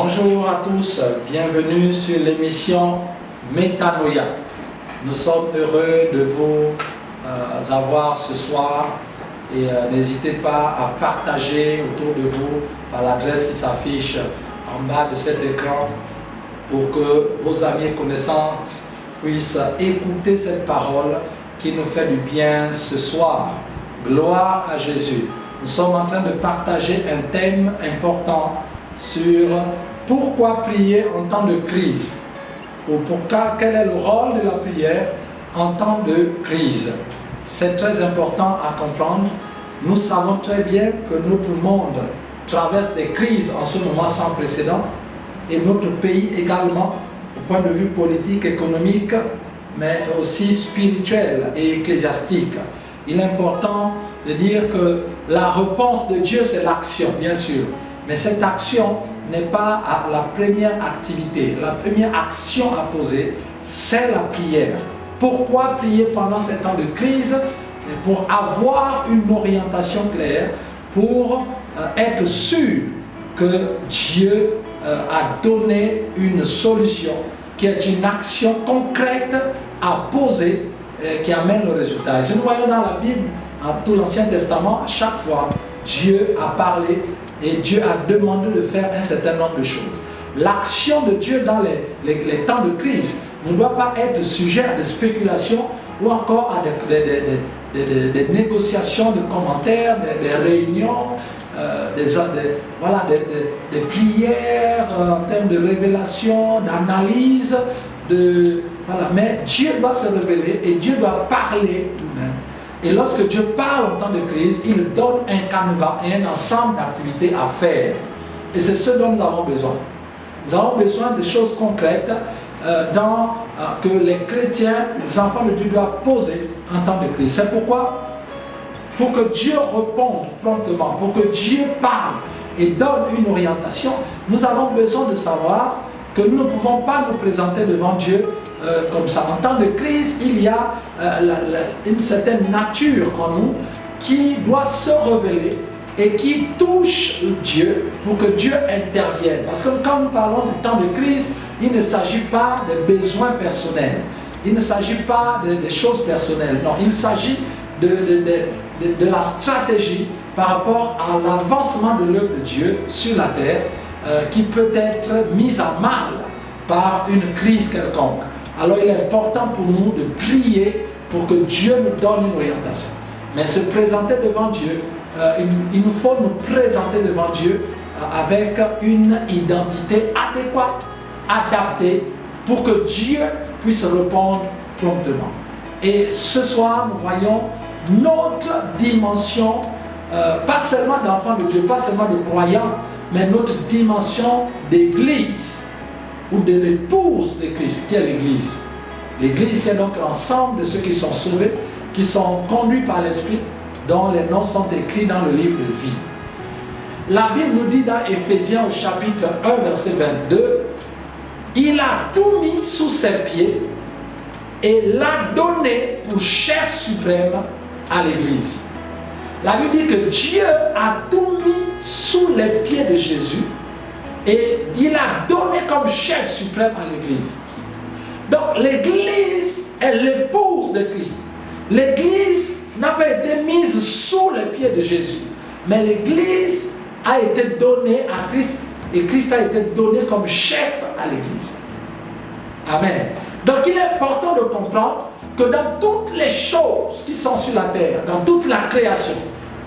Bonjour à tous, bienvenue sur l'émission Métanoïa. Nous sommes heureux de vous avoir ce soir et n'hésitez pas à partager autour de vous par l'adresse qui s'affiche en bas de cet écran pour que vos amis et connaissances puissent écouter cette parole qui nous fait du bien ce soir. Gloire à Jésus. Nous sommes en train de partager un thème important sur pourquoi prier en temps de crise ou quel est le rôle de la prière en temps de crise. C'est très important à comprendre. Nous savons très bien que notre monde traverse des crises en ce moment sans précédent et notre pays également au point de vue politique, économique, mais aussi spirituel et ecclésiastique. Il est important de dire que la réponse de Dieu, c'est l'action, bien sûr. Mais cette action n'est pas la première activité. La première action à poser, c'est la prière. Pourquoi prier pendant ces temps de crise? Pour avoir une orientation claire, pour être sûr que Dieu a donné une solution, qui est une action concrète à poser, qui amène le résultat. Et si nous voyons dans la Bible, dans tout l'Ancien Testament, à chaque fois, Dieu a parlé et Dieu a demandé de faire un certain nombre de choses. L'action de Dieu dans les temps de crise ne doit pas être sujet à des spéculations ou encore à des négociations, de commentaires, des réunions, des prières en termes de révélation, d'analyse, mais Dieu doit se révéler et Dieu doit parler lui-même. Et lorsque Dieu parle en temps de crise, il donne un canevas et un ensemble d'activités à faire. Et c'est ce dont nous avons besoin. Nous avons besoin de choses concrètes que les chrétiens, les enfants de Dieu doivent poser en temps de crise. C'est pourquoi, pour que Dieu réponde promptement, pour que Dieu parle et donne une orientation, nous avons besoin de savoir que nous ne pouvons pas nous présenter devant Dieu comme ça. En temps de crise, il y a une certaine nature en nous qui doit se révéler et qui touche Dieu pour que Dieu intervienne. Parce que quand nous parlons du temps de crise, il ne s'agit pas des besoins personnels, il ne s'agit pas des choses personnelles, non, il s'agit de la stratégie par rapport à l'avancement de l'œuvre de Dieu sur la terre qui peut être mise à mal par une crise quelconque. Alors il est important pour nous de prier pour que Dieu nous donne une orientation. Mais se présenter devant Dieu, il nous faut nous présenter devant Dieu avec une identité adéquate, adaptée, pour que Dieu puisse répondre promptement. Et ce soir, nous voyons notre dimension, pas seulement d'enfants de Dieu, pas seulement de croyants, mais notre dimension d'église ou de l'épouse de Christ, qui est l'église. L'église qui est donc l'ensemble de ceux qui sont sauvés, qui sont conduits par l'Esprit, dont les noms sont écrits dans le livre de vie. La Bible nous dit dans Éphésiens au chapitre 1, verset 22, « Il a tout mis sous ses pieds et l'a donné pour chef suprême à l'église. » La Bible dit que Dieu a tout mis sous les pieds de Jésus et il a donné comme chef suprême à l'église. Donc l'église est l'épouse de Christ. L'église n'a pas été mise sous les pieds de Jésus, mais l'église a été donnée à Christ et Christ a été donné comme chef à l'église. Amen. Donc il est important de comprendre que dans toutes les choses qui sont sur la terre, dans toute la création,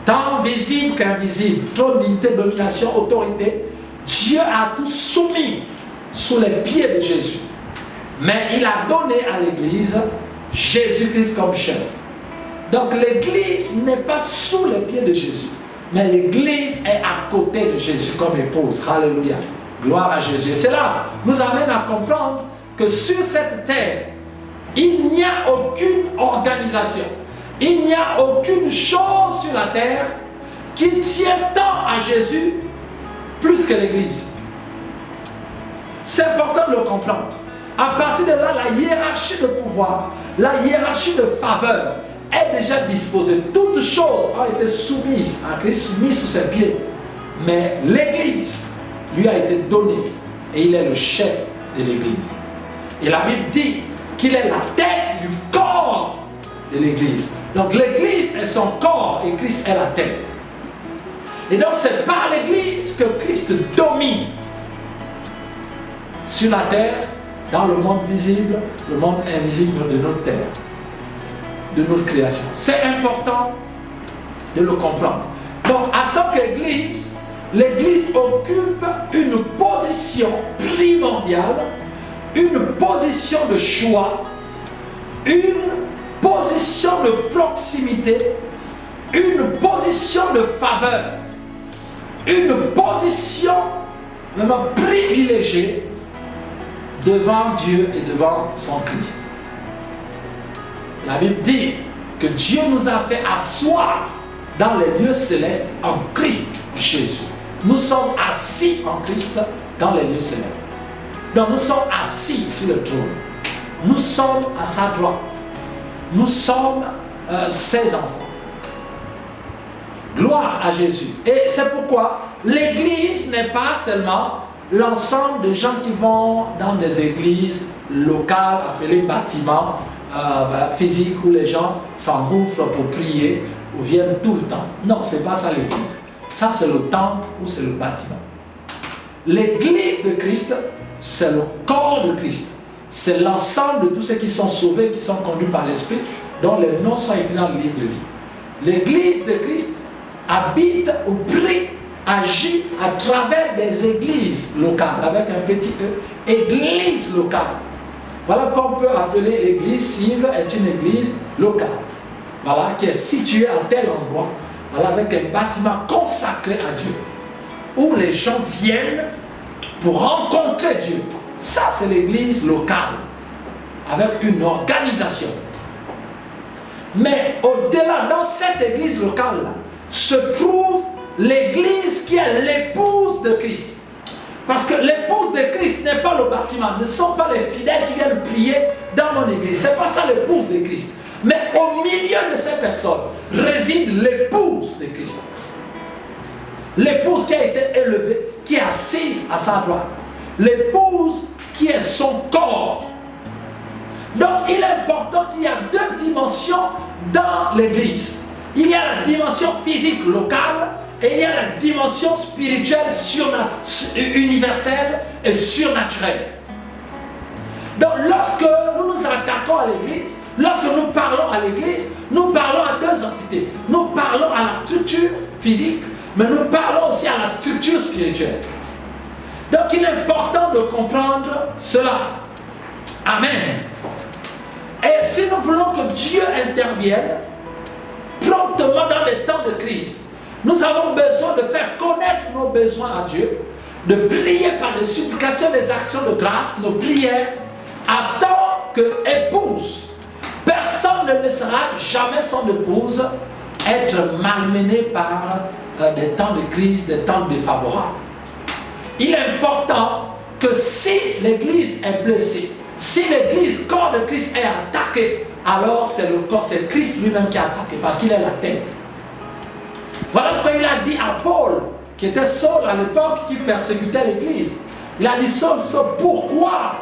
tant visible qu'invisible, trône, dignité, domination, autorité, Dieu a tout soumis sous les pieds de Jésus. Mais il a donné à l'église Jésus-Christ comme chef. Donc l'église n'est pas sous les pieds de Jésus, mais l'église est à côté de Jésus comme épouse. Alléluia. Gloire à Jésus. Et cela nous amène à comprendre que sur cette terre, il n'y a aucune organisation, il n'y a aucune chose sur la terre qui tient tant à Jésus plus que l'église. C'est important de le comprendre. À partir de là, la hiérarchie de pouvoir, la hiérarchie de faveur est déjà disposée. Toutes choses ont été soumises à Christ, mises sous ses pieds. Mais l'église lui a été donnée et il est le chef de l'Église. Et la Bible dit qu'il est la tête du corps de l'Église. Donc l'Église est son corps et Christ est la tête. Et donc c'est par l'Église que Christ domine sur la terre, dans le monde visible, le monde invisible de notre terre, de notre création. C'est important de le comprendre. Donc en tant qu'Église, l'Église occupe une position primordiale, une position de choix, une position de proximité, une position de faveur, une position vraiment privilégiée devant Dieu et devant son Christ. La Bible dit que Dieu nous a fait asseoir dans les lieux célestes en Christ Jésus. Nous sommes assis en Christ dans les lieux célestes. Donc nous sommes assis sur le trône. Nous sommes à sa droite. Nous sommes ses enfants. Gloire à Jésus. Et c'est pourquoi l'Église n'est pas seulement l'ensemble des gens qui vont dans des églises locales appelées bâtiments physiques où les gens s'engouffrent pour prier ou viennent tout le temps. Non, ce n'est pas ça l'Église. Ça c'est le temple ou c'est le bâtiment. L'Église de Christ, c'est le corps de Christ. C'est l'ensemble de tous ceux qui sont sauvés, qui sont conduits par l'Esprit, dont les noms sont écrits dans le livre de vie. L'Église de Christ habite ou prie, agit à travers des églises locales, avec un petit E, église locale. Voilà qu'on peut appeler l'église Sive est une église locale. Voilà, qui est située à tel endroit, voilà, avec un bâtiment consacré à Dieu, où les gens viennent pour rencontrer Dieu. Ça, c'est l'église locale, avec une organisation. Mais au-delà, dans cette église locale-là, se trouve l'église qui est l'épouse de Christ. Parce que l'épouse de Christ n'est pas le bâtiment, ne sont pas les fidèles qui viennent prier dans mon église. Ce n'est pas ça l'épouse de Christ. Mais au milieu de ces personnes réside l'épouse de Christ. L'épouse qui a été élevée, qui est assise à sa droite. L'épouse qui est son corps. Donc il est important qu'il y a deux dimensions dans l'église. Il y a la dimension physique locale et il y a la dimension spirituelle universelle et surnaturelle. Donc lorsque nous nous attaquons à l'église, lorsque nous parlons à l'église, nous parlons à deux entités. Nous parlons à la structure physique, mais nous parlons aussi à la structure spirituelle. Donc il est important de comprendre cela. Amen. Et si nous voulons que Dieu intervienne promptement dans les temps de crise, nous avons besoin de faire connaître nos besoins à Dieu, de prier par des supplications, des actions de grâce, nos prières, en tant qu'épouse. Personne ne laissera jamais son épouse être malmenée par des temps de crise, des temps défavorables. Il est important que si l'Église est blessée, si l'Église, corps de Christ, est attaquée, alors c'est le corps, c'est Christ lui-même qui est attaqué, parce qu'il est la tête. Voilà pourquoi il a dit à Paul, qui était Saul à l'époque, qui persécutait l'Église. Il a dit, Saul, pourquoi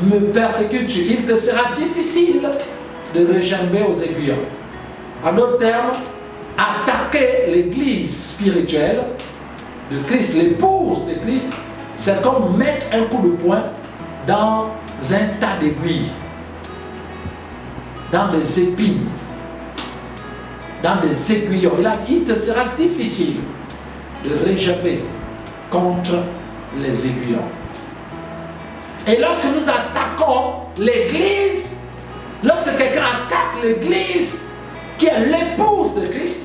me persécutes-tu? Il te sera difficile de regimber aux aiguillons. En d'autres termes, attaquer l'Église spirituelle de Christ, l'épouse de Christ, c'est comme mettre un coup de poing dans un tas d'aiguilles, dans des épines, dans des aiguillons. Il te sera difficile de regimber contre les aiguillons. Et lorsque nous attaquons l'Église, lorsque quelqu'un attaque l'Église qui est l'épouse de Christ,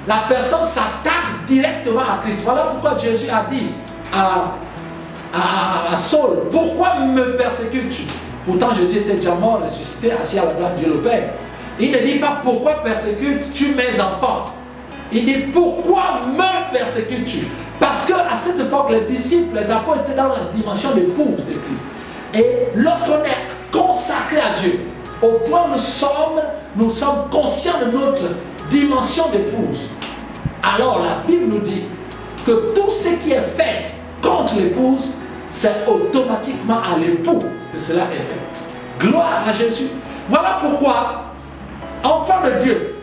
la personne s'attaque directement à Christ. Voilà pourquoi Jésus a dit à Saul, pourquoi me persécutes-tu? Pourtant Jésus était déjà mort, ressuscité, assis à la droite de Dieu le Père. Il ne dit pas pourquoi persécutes-tu mes enfants. Il dit pourquoi me persécutes-tu? Parce qu'à cette époque, les disciples, les apôtres étaient dans la dimension d'épouse de Christ. Et lorsqu'on est consacré à Dieu, au point où nous sommes conscients de notre dimension d'épouse, alors la Bible nous dit que tout ce qui est fait contre l'épouse, c'est automatiquement à l'époux que cela est fait. Gloire à Jésus. Voilà pourquoi, enfants de Dieu,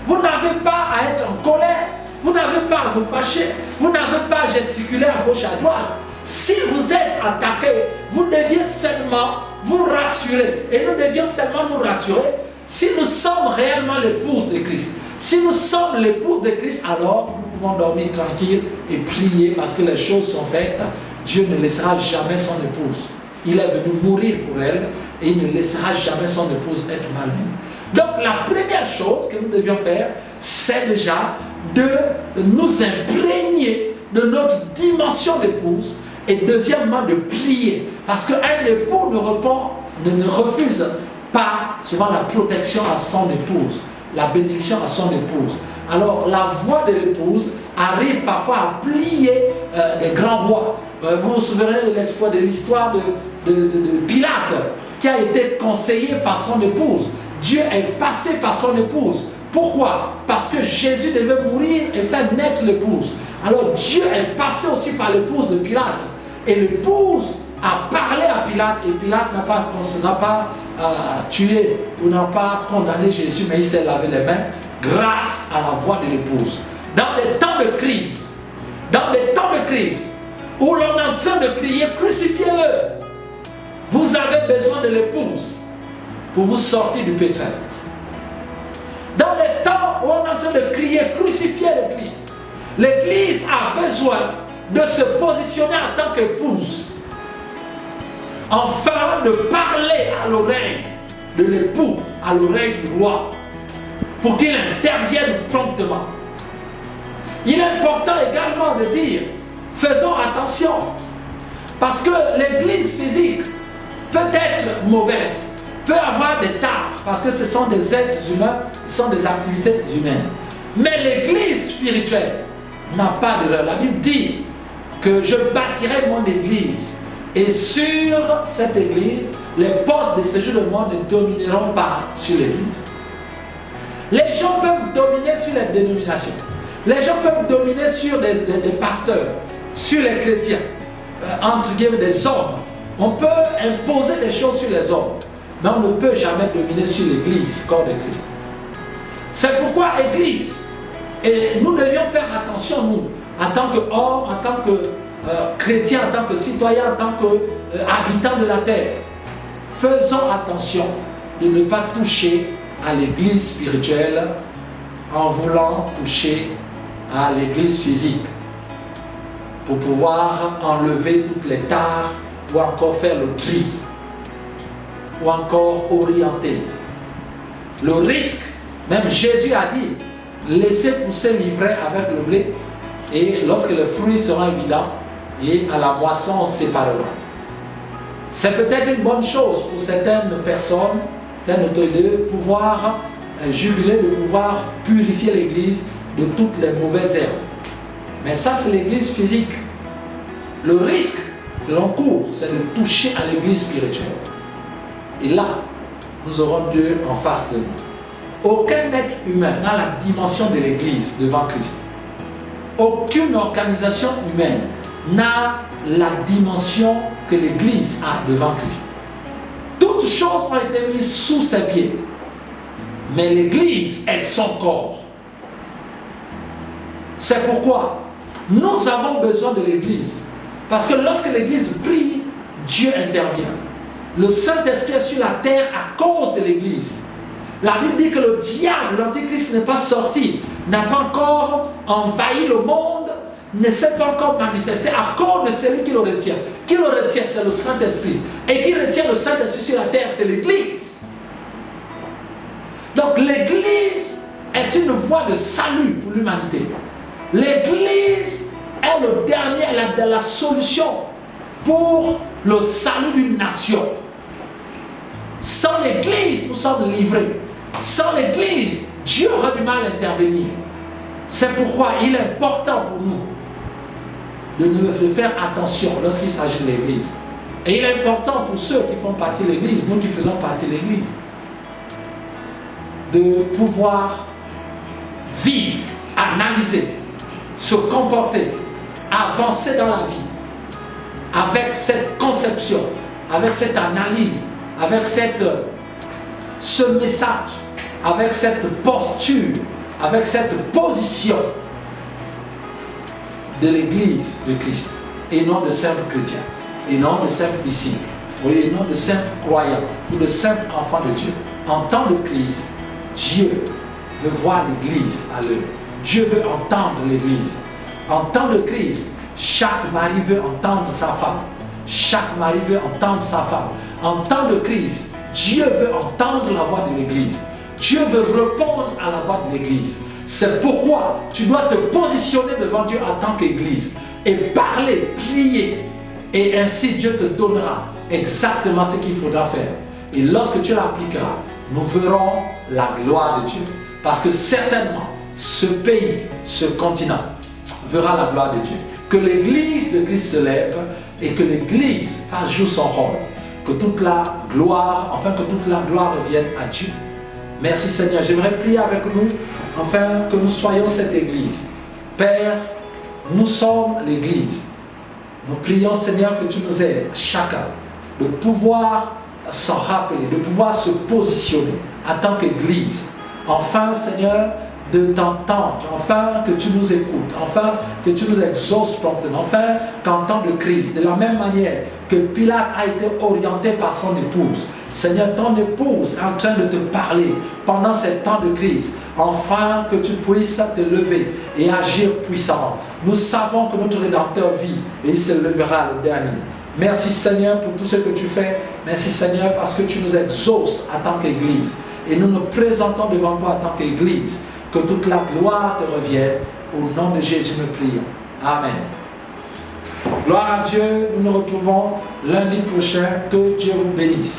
vous n'avez pas à être en colère, vous n'avez pas à vous fâcher, vous n'avez pas à gesticuler à gauche à droite. Si vous êtes attaqué, vous deviez seulement vous rassurer. Et nous devions seulement nous rassurer si nous sommes réellement l'épouse de Christ. Si nous sommes l'épouse de Christ, alors nous pouvons dormir tranquille et prier parce que les choses sont faites. Dieu ne laissera jamais son épouse. Il est venu mourir pour elle et il ne laissera jamais son épouse être malmenée. Donc la première chose que nous devions faire, c'est déjà de nous imprégner de notre dimension d'épouse et deuxièmement de prier. Parce qu'un époux ne refuse pas souvent la protection à son épouse, la bénédiction à son épouse. Alors la voix de l'épouse arrive parfois à plier les grands rois. Vous vous souvenez de l'histoire de Pilate qui a été conseillé par son épouse. Dieu est passé par son épouse. Pourquoi? Parce que Jésus devait mourir et faire naître l'épouse. Alors Dieu est passé aussi par l'épouse de Pilate. Et l'épouse a parlé à Pilate et Pilate n'a pas tué ou n'a pas condamné Jésus, mais il s'est lavé les mains grâce à la voix de l'épouse. Dans des temps de crise, où l'on est en train de crier crucifiez-le, vous avez besoin de l'épouse pour vous sortir du pétrin. Dans les temps où on est en train de crier crucifiez l'église, l'église a besoin de se positionner en tant qu'épouse, afin de parler à l'oreille de l'époux, à l'oreille du roi, pour qu'il intervienne promptement. Il est important également de dire, faisons attention, parce que l'église physique peut être mauvaise, peut avoir des tares, parce que ce sont des êtres humains, ce sont des activités humaines. Mais l'église spirituelle n'a pas d'erreur. La Bible dit que je bâtirai mon église et sur cette église, les portes de séjour de mort ne domineront pas sur l'église. Les gens peuvent dominer sur les dénominations. Les gens peuvent dominer sur des pasteurs, sur les chrétiens, entre guillemets des hommes. On peut imposer des choses sur les hommes, mais on ne peut jamais dominer sur l'église, corps de Christ. C'est pourquoi église, et nous devions faire attention, nous, en tant qu'hommes, en tant que chrétiens, en tant que citoyens, en tant qu'habitants de la terre, faisons attention de ne pas toucher à l'église spirituelle en voulant toucher à l'église physique pour pouvoir enlever toutes les tares ou encore faire le tri ou encore orienter. Le risque, même Jésus a dit, laissez pousser l'ivraie avec le blé et lorsque les fruits seront évidents et à la moisson on séparera. C'est peut-être une bonne chose pour certaines personnes, de pouvoir jubiler, de pouvoir purifier l'église de toutes les mauvaises herbes. Mais ça c'est l'église physique. Le risque que l'on court, c'est de toucher à l'église spirituelle. Et là, nous aurons Dieu en face de nous. Aucun être humain n'a la dimension de l'église devant Christ. Aucune organisation humaine n'a la dimension que l'église a devant Christ. Toutes choses ont été mises sous ses pieds. Mais l'église est son corps. C'est pourquoi nous avons besoin de l'église. Parce que lorsque l'église prie, Dieu intervient. Le Saint-Esprit est sur la terre à cause de l'église. La Bible dit que le diable, l'antéchrist, n'est pas sorti, n'a pas encore envahi le monde, ne s'est pas encore manifesté à cause de celui qui le retient. Qui le retient, c'est le Saint-Esprit. Et qui retient le Saint-Esprit sur la terre, c'est l'église. Donc l'église est une voie de salut pour l'humanité. L'église est le dernier, la solution pour le salut d'une nation. Sans l'église, nous sommes livrés. Sans l'église, Dieu aurait du mal à intervenir. C'est pourquoi il est important pour nous de faire attention lorsqu'il s'agit de l'église. Et il est important pour ceux qui font partie de l'église, nous qui faisons partie de l'église, de pouvoir vivre, analyser, se comporter, avancer dans la vie avec cette conception, avec cette analyse, avec ce message, avec cette posture, avec cette position de l'Église de Christ, et non de simples chrétiens, et non de simples disciples, et non de simples croyants, ou de simples enfants de Dieu. En temps de crise, Dieu veut voir l'Église à l'œuvre. Dieu veut entendre l'Église. En temps de crise, chaque mari veut entendre sa femme. Chaque mari veut entendre sa femme. En temps de crise, Dieu veut entendre la voix de l'Église. Dieu veut répondre à la voix de l'Église. C'est pourquoi tu dois te positionner devant Dieu en tant qu'Église et parler, prier. Et ainsi Dieu te donnera exactement ce qu'il faudra faire. Et lorsque tu l'appliqueras, nous verrons la gloire de Dieu. Parce que certainement, ce pays, ce continent, verra la gloire de Dieu. Que l'Église de Christ se lève et que l'Église fasse jouer son rôle. Que toute la gloire, que toute la gloire revienne à Dieu. Merci Seigneur. J'aimerais prier avec nous, afin que nous soyons cette Église. Père, nous sommes l'Église. Nous prions Seigneur que tu nous aides, chacun, de pouvoir s'en rappeler, de pouvoir se positionner en tant qu'Église. Enfin Seigneur, de t'entendre, enfin que tu nous écoutes, enfin que tu nous exauces promptement, enfin qu'en temps de crise, de la même manière que Pilate a été orienté par son épouse, Seigneur, ton épouse est en train de te parler pendant ces temps de crise, enfin que tu puisses te lever et agir puissamment. Nous savons que notre Rédempteur vit et il se lèvera le dernier. Merci Seigneur pour tout ce que tu fais. Merci Seigneur parce que tu nous exauces en tant qu'Église. Et nous nous présentons devant toi en tant qu'Église. Que toute la gloire te revienne. Au nom de Jésus nous prions. Amen. Gloire à Dieu. Nous nous retrouvons lundi prochain. Que Dieu vous bénisse.